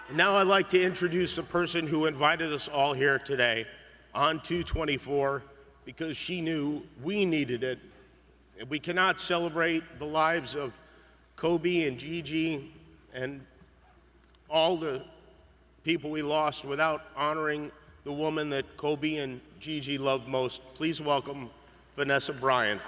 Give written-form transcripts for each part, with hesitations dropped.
And now I'd like to introduce the person who invited us all here today on 224 because she knew we needed it. And we cannot celebrate the lives of Kobe and Gigi and all the people we lost without honoring the woman that Kobe and Gigi loved most. Please welcome Vanessa Bryant.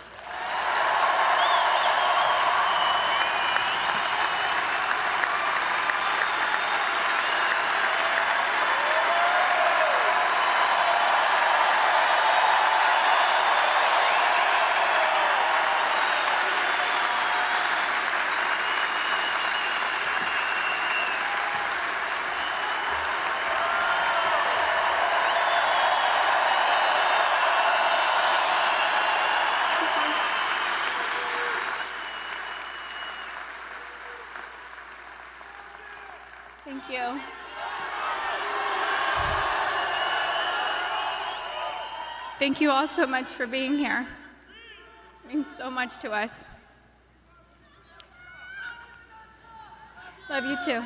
Thank you. Thank you all so much for being here. It means so much to us. Love you too.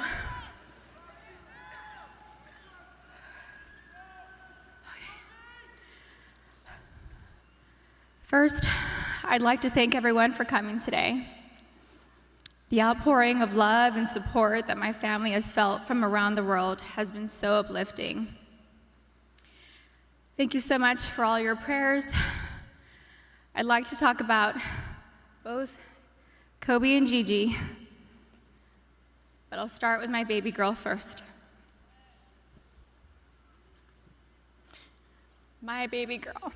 First, I'd like to thank everyone for coming today. The outpouring of love and support that my family has felt from around the world has been so uplifting. Thank you so much for all your prayers. I'd like to talk about both Kobe and Gigi, but I'll start with my baby girl first. My baby girl.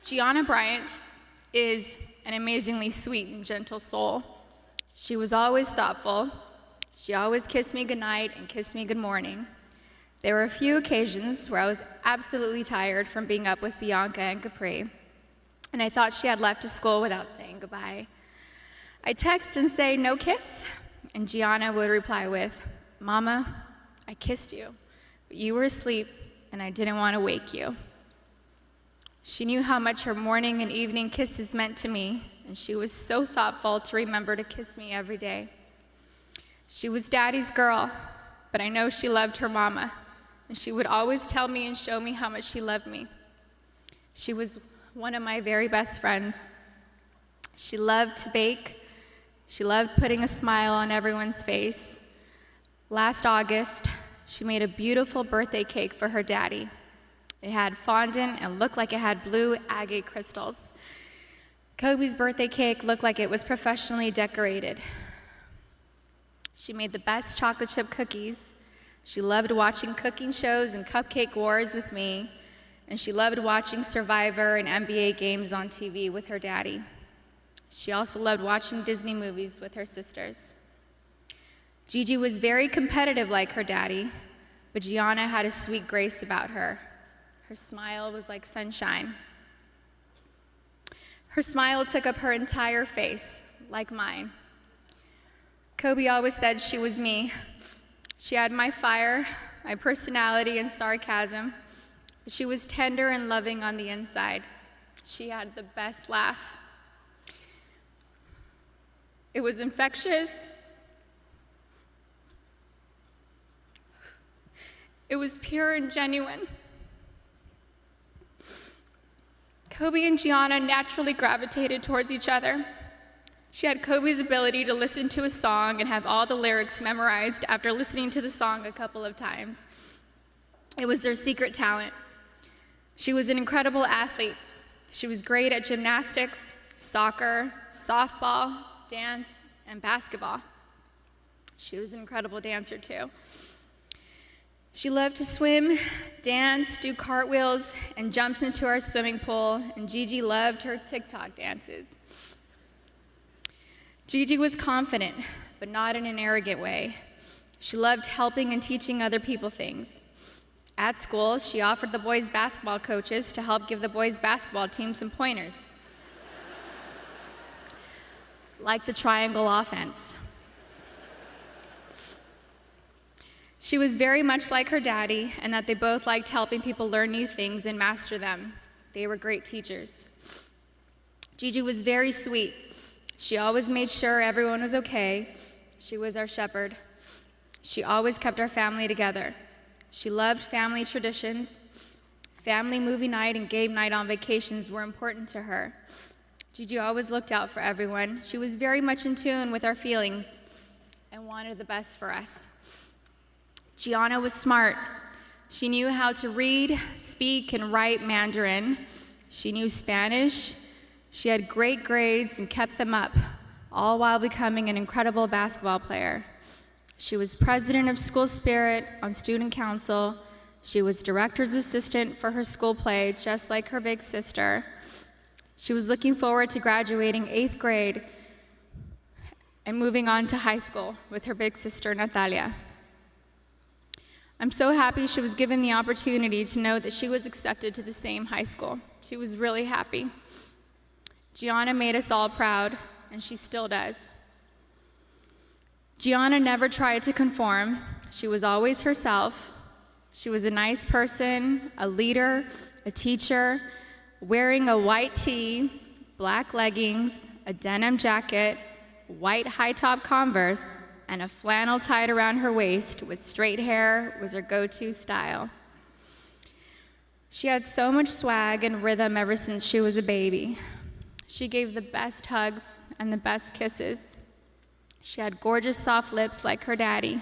GiannaBryant is an amazingly sweet and gentle soul. She was always thoughtful. She always kissed me goodnight and kissed me good morning. There were a few occasions where I was absolutely tired from being up with Bianca and Capri, and I thought she had left to school without saying goodbye. I'd text and say, "No kiss?" And Gianna would reply with, "Mama, I kissed you, but you were asleep and I didn't want to wake you." She knew how much her morning and evening kisses meant to me, and she was so thoughtful to remember to kiss me every day. She was Daddy's girl, but I know she loved her mama, and she would always tell me and show me how much she loved me. She was one of my very best friends. She loved to bake. She loved putting a smile on everyone's face. Last August, she made a beautiful birthday cake for her daddy. It had fondant and looked like it had blue agate crystals. Kobe's birthday cake looked like it was professionally decorated. She made the best chocolate chip cookies. She loved watching cooking shows and cupcake wars with me, and she loved watching Survivor and NBA games on TV with her daddy. She also loved watching Disney movies with her sisters. Gigi was very competitive like her daddy, but Gianna had a sweet grace about her. Her smile was like sunshine. Her smile took up her entire face, like mine. Kobe always said she was me. She had my fire, my personality, and sarcasm, but she was tender and loving on the inside. She had the best laugh. It was infectious. It was pure and genuine. Kobe and Gianna naturally gravitated towards each other. She had Kobe's ability to listen to a song and have all the lyrics memorized after listening to the song a couple of times. It was their secret talent. She was an incredible athlete. She was great at gymnastics, soccer, softball, dance, and basketball. She was an incredible dancer too. She loved to swim, dance, do cartwheels, and jumps into our swimming pool, and Gigi loved her TikTok dances. Gigi was confident, but not in an arrogant way. She loved helping and teaching other people things. At school, she offered the boys' basketball coaches to help give the boys' basketball team some pointers, like the triangle offense. She was very much like her daddy, and that they both liked helping people learn new things and master them. They were great teachers. Gigi was very sweet. She always made sure everyone was okay. She was our shepherd. She always kept our family together. She loved family traditions. Family movie night and game night on vacations were important to her. Gigi always looked out for everyone. She was very much in tune with our feelings and wanted the best for us. Gianna was smart. She knew how to read, speak, and write Mandarin. She knew Spanish. She had great grades and kept them up, all while becoming an incredible basketball player. She was president of School Spirit on student council. She was director's assistant for her school play, just like her big sister. She was looking forward to graduating 8th grade and moving on to high school with her big sister, Natalia. I'm so happy she was given the opportunity to know that she was accepted to the same high school. She was really happy. Gianna made us all proud, and she still does. Gianna never tried to conform. She was always herself. She was a nice person, a leader, a teacher, wearing a white tee, black leggings, a denim jacket, white high-top Converse, and a flannel tied around her waist with straight hair was her go-to style. She had so much swag and rhythm ever since she was a baby. She gave the best hugs and the best kisses. She had gorgeous soft lips like her daddy.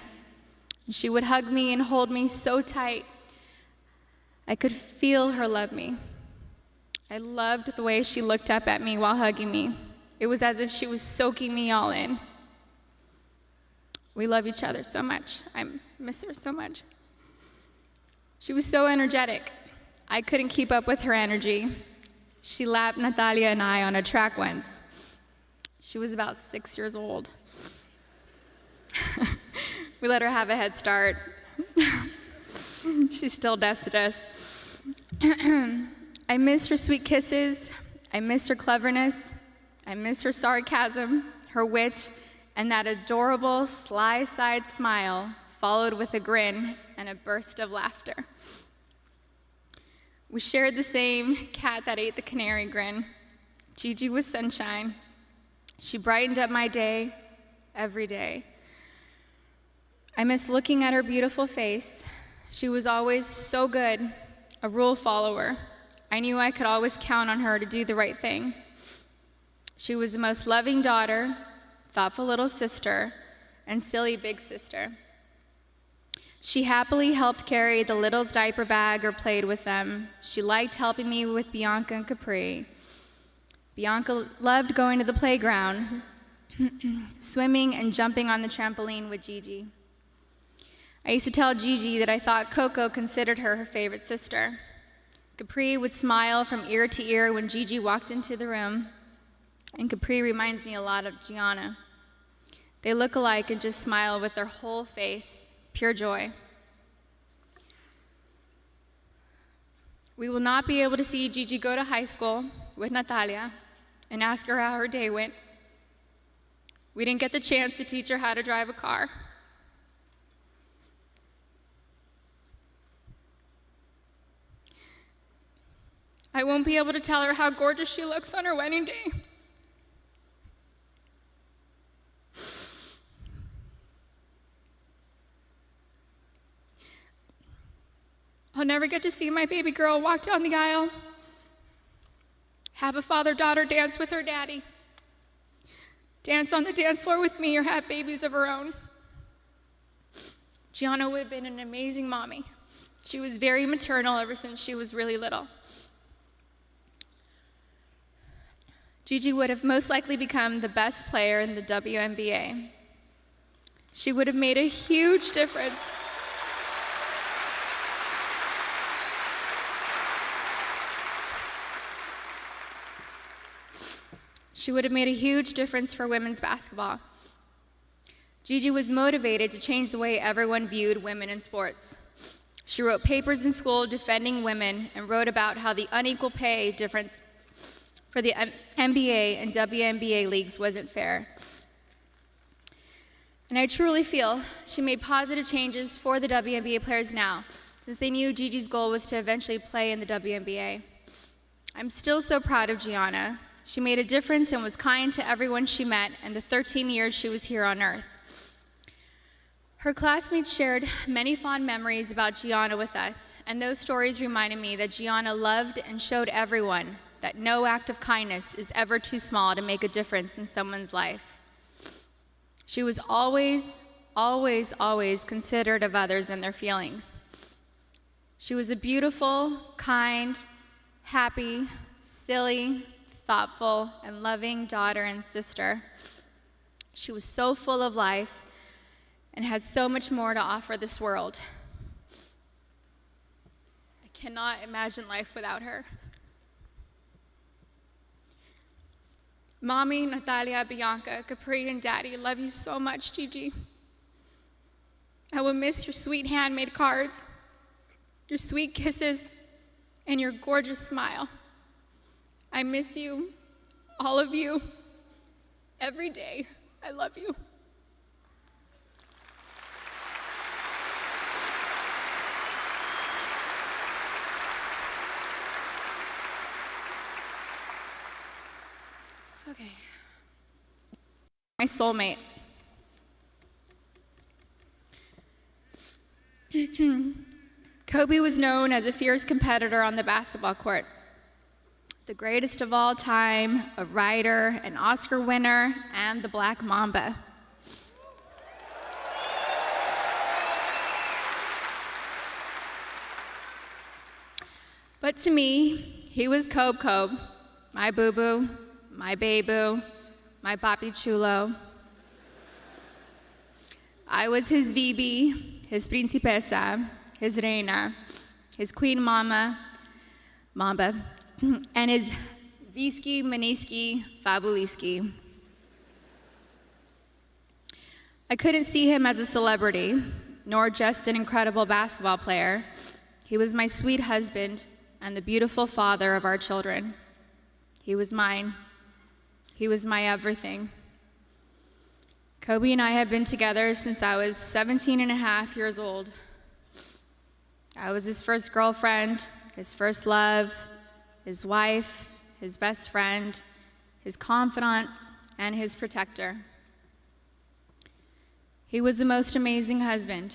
She would hug me and hold me so tight. I could feel her love me. I loved the way she looked up at me while hugging me. It was as if she was soaking me all in. We love each other so much. I miss her so much. She was so energetic. I couldn't keep up with her energy. She lapped Natalia and I on a track once. She was about 6 years old. We let her have a head start. She still dusted us. I missed her sweet kisses. I missed her cleverness. I missed her sarcasm, her wit, and that adorable sly-side smile followed with a grin and a burst of laughter. We shared the same cat that ate the canary grin. Gigi was sunshine. She brightened up my day every day. I miss looking at her beautiful face. She was always so good, a rule follower. I knew I could always count on her to do the right thing. She was the most loving daughter, thoughtful little sister, and silly big sister. She happily helped carry the little's diaper bag or played with them. She liked helping me with Bianca and Capri. Bianca loved going to the playground, swimming and jumping on the trampoline with Gigi. I used to tell Gigi that I thought Coco considered her her favorite sister. Capri would smile from ear to ear when Gigi walked into the room, and Capri reminds me a lot of Gianna. They look alike and just smile with their whole face, pure joy. We will not be able to see Gigi go to high school with Natalia and ask her how her day went. We didn't get the chance to teach her how to drive a car. I won't be able to tell her how gorgeous she looks on her wedding day. I'll never get to see my baby girl walk down the aisle, have a father-daughter dance with her daddy, dance on the dance floor with me, or have babies of her own. Gianna would have been an amazing mommy. She was very maternal ever since she was really little. Gigi would have most likely become the best player in the WNBA. She would have made a huge difference. She would have made a huge difference for women's basketball. Gigi was motivated to change the way everyone viewed women in sports. She wrote papers in school defending women and wrote about how the unequal pay difference for the NBA and WNBA leagues wasn't fair. And I truly feel she made positive changes for the WNBA players now, since they knew Gigi's goal was to eventually play in the WNBA. I'm still so proud of Gianna. She made a difference and was kind to everyone she met in the 13 years she was here on Earth. Her classmates shared many fond memories about Gianna with us, and those stories reminded me that Gianna loved and showed everyone that no act of kindness is ever too small to make a difference in someone's life. She was always, always, always considerate of others and their feelings. She was a beautiful, kind, happy, silly, thoughtful, and loving daughter and sister. She was so full of life and had so much more to offer this world. I cannot imagine life without her. Mommy, Natalia, Bianca, Capri, and Daddy love you so much, Gigi. I will miss your sweet handmade cards, your sweet kisses, and your gorgeous smile. I miss you, all of you, every day. I love you. Okay. My soulmate. Kobe was known as a fierce competitor on the basketball court. The greatest of all time, a writer, an Oscar winner, and the Black Mamba. But to me, he was Kobe, my boo-boo, my baby, my papi chulo. I was his Vibi, his principesa, his reina, his queen mamba, and his Visky, Maniski, Fabuliski. I couldn't see him as a celebrity, nor just an incredible basketball player. He was my sweet husband and the beautiful father of our children. He was mine. He was my everything. Kobe and I have been together since I was 17 and a half years old. I was his first girlfriend, his first love, his wife, his best friend, his confidant, and his protector. He was the most amazing husband.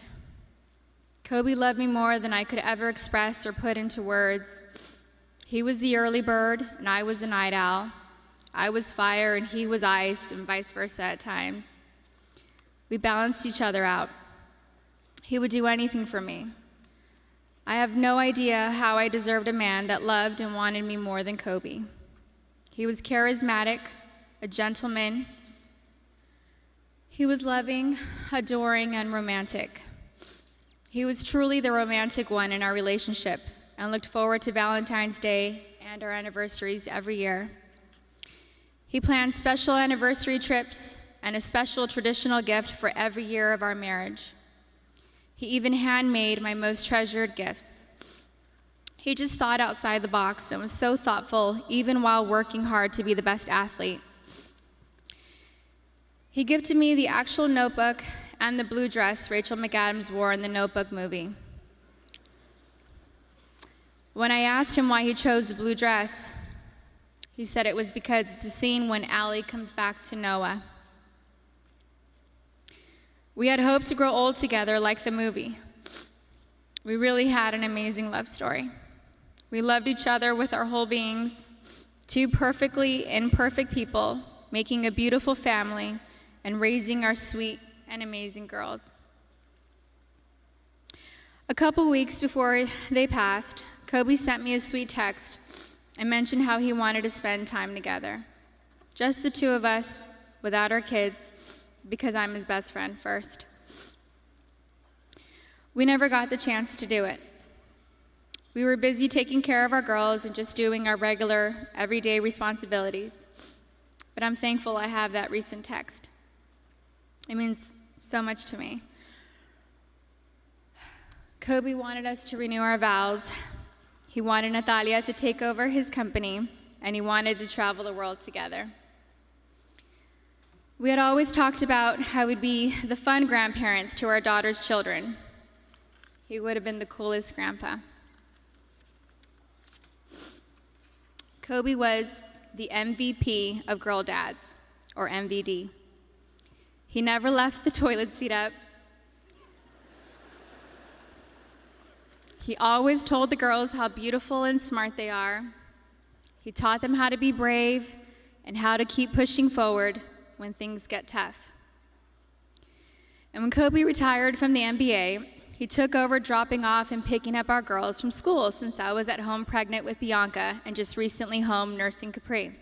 Kobe loved me more than I could ever express or put into words. He was the early bird, and I was the night owl. I was fire, and he was ice, and vice versa at times. We balanced each other out. He would do anything for me. I have no idea how I deserved a man that loved and wanted me more than Kobe. He was charismatic, a gentleman. He was loving, adoring, and romantic. He was truly the romantic one in our relationship and looked forward to Valentine's Day and our anniversaries every year. He planned special anniversary trips and a special traditional gift for every year of our marriage. He even handmade my most treasured gifts. He just thought outside the box and was so thoughtful, even while working hard to be the best athlete. He gifted me the actual notebook and the blue dress Rachel McAdams wore in the Notebook movie. When I asked him why he chose the blue dress, he said it was because it's a scene when Allie comes back to Noah. We had hoped to grow old together like the movie. We really had an amazing love story. We loved each other with our whole beings, two perfectly imperfect people, making a beautiful family and raising our sweet and amazing girls. A couple weeks before they passed, Kobe sent me a sweet text and mentioned how he wanted to spend time together. Just the two of us, without our kids, because I'm his best friend first. We never got the chance to do it. We were busy taking care of our girls and just doing our regular, everyday responsibilities. But I'm thankful I have that recent text. It means so much to me. Kobe wanted us to renew our vows. He wanted Natalia to take over his company, and he wanted to travel the world together. We had always talked about how we'd be the fun grandparents to our daughter's children. He would have been the coolest grandpa. Kobe was the MVP of girl dads, or MVD. He never left the toilet seat up. He always told the girls how beautiful and smart they are. He taught them how to be brave and how to keep pushing forward when things get tough. And when Kobe retired from the NBA, he took over dropping off and picking up our girls from school, since I was at home pregnant with Bianca and just recently home nursing Capri.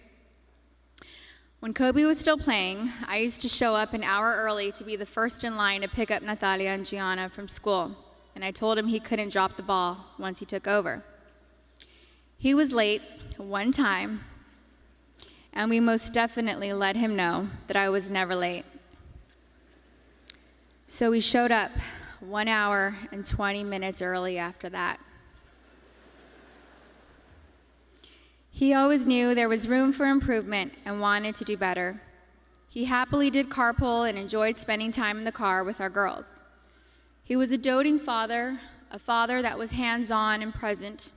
When Kobe was still playing, I used to show up an hour early to be the first in line to pick up Natalia and Gianna from school, and I told him he couldn't drop the ball once he took over. He was late one time, and we most definitely let him know that I was never late. So we showed up 1 hour and 20 minutes early after that. He always knew there was room for improvement and wanted to do better. He happily did carpool and enjoyed spending time in the car with our girls. He was a doting father, a father that was hands-on and present.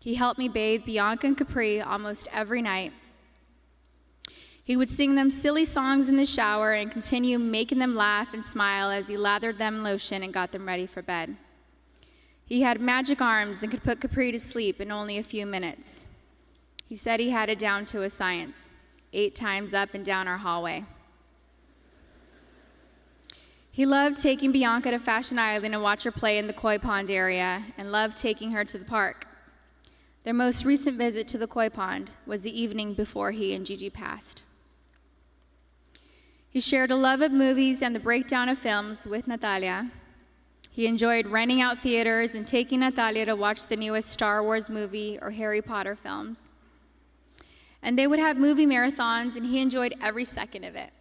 He helped me bathe Bianca and Capri almost every night. He would sing them silly songs in the shower and continue making them laugh and smile as he lathered them in lotion and got them ready for bed. He had magic arms and could put Capri to sleep in only a few minutes. He said he had it down to a science, 8 times up and down our hallway. He loved taking Bianca to Fashion Island and watch her play in the koi pond area, and loved taking her to the park. Their most recent visit to the koi pond was the evening before he and Gigi passed. He shared a love of movies and the breakdown of films with Natalia. He enjoyed renting out theaters and taking Natalia to watch the newest Star Wars movie or Harry Potter films. And they would have movie marathons, and he enjoyed every second of it.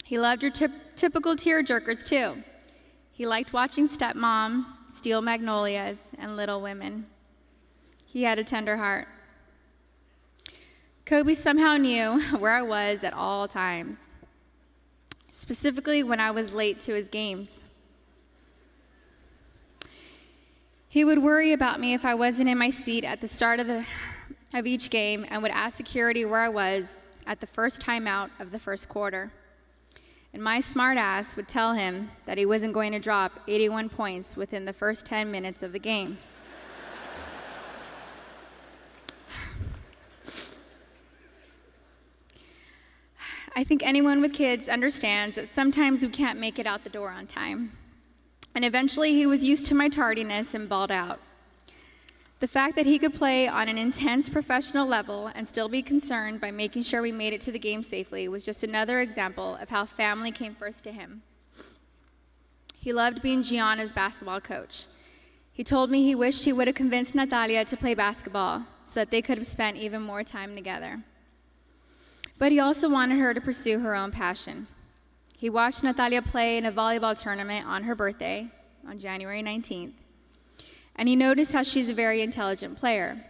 He loved your typical tearjerkers, too. He liked watching Stepmom, Steel Magnolias, and Little Women. He had a tender heart. Kobe somehow knew where I was at all times, specifically when I was late to his games. He would worry about me if I wasn't in my seat at the start of each game, and would ask security where I was at the first timeout of the first quarter. And my smart ass would tell him that he wasn't going to drop 81 points within the first 10 minutes of the game. I think anyone with kids understands that sometimes we can't make it out the door on time. And eventually he was used to my tardiness and balled out. The fact that he could play on an intense professional level and still be concerned by making sure we made it to the game safely was just another example of how family came first to him. He loved being Gianna's basketball coach. He told me he wished he would have convinced Natalia to play basketball so that they could have spent even more time together. But he also wanted her to pursue her own passion. He watched Natalia play in a volleyball tournament on her birthday, on January 19th. And he noticed how she's a very intelligent player.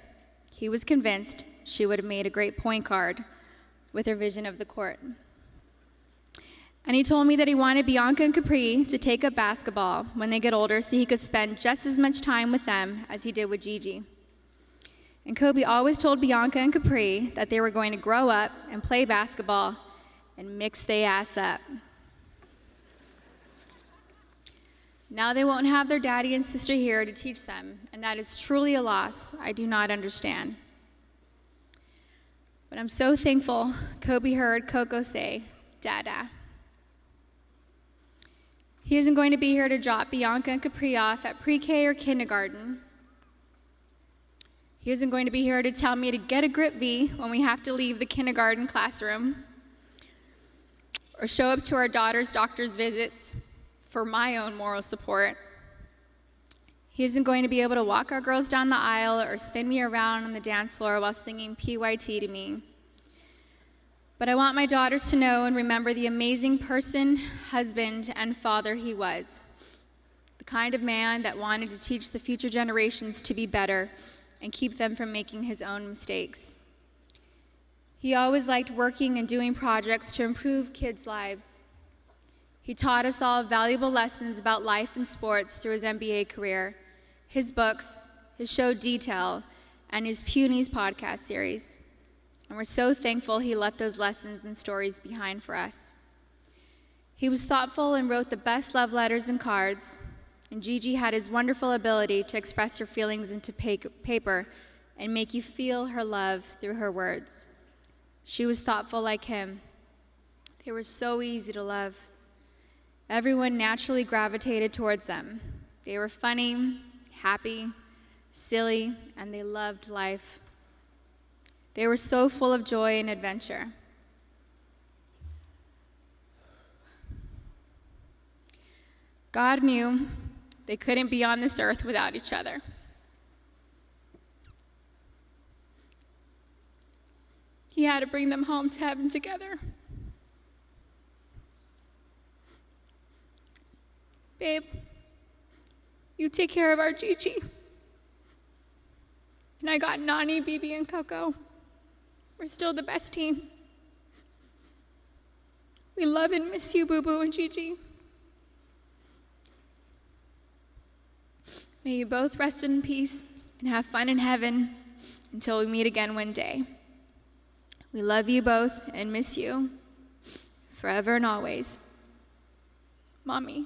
He was convinced she would have made a great point guard with her vision of the court. And he told me that he wanted Bianca and Capri to take up basketball when they get older so he could spend just as much time with them as he did with Gigi. And Kobe always told Bianca and Capri that they were going to grow up and play basketball and mix their ass up. Now they won't have their daddy and sister here to teach them, and that is truly a loss I do not understand. But I'm so thankful Kobe heard Coco say, "Dada." He isn't going to be here to drop Bianca and Capri off at pre-K or kindergarten. He isn't going to be here to tell me to get a grip V when we have to leave the kindergarten classroom, or show up to our daughter's doctor's visits for my own moral support. He isn't going to be able to walk our girls down the aisle or spin me around on the dance floor while singing PYT to me. But I want my daughters to know and remember the amazing person, husband, and father he was. The kind of man that wanted to teach the future generations to be better and keep them from making his own mistakes. He always liked working and doing projects to improve kids' lives. He taught us all valuable lessons about life and sports through his NBA career, his books, his show Detail, and his Punies podcast series. And we're so thankful he left those lessons and stories behind for us. He was thoughtful and wrote the best love letters and cards, and Gigi had his wonderful ability to express her feelings into paper and make you feel her love through her words. She was thoughtful like him. They were so easy to love. Everyone naturally gravitated towards them. They were funny, happy, silly, and they loved life. They were so full of joy and adventure. God knew they couldn't be on this earth without each other. He had to bring them home to heaven together. Babe, you take care of our Gigi. And I got Nani, Bibi, and Coco. We're still the best team. We love and miss you, Boo Boo and Gigi. May you both rest in peace and have fun in heaven until we meet again one day. We love you both and miss you forever and always. Mommy.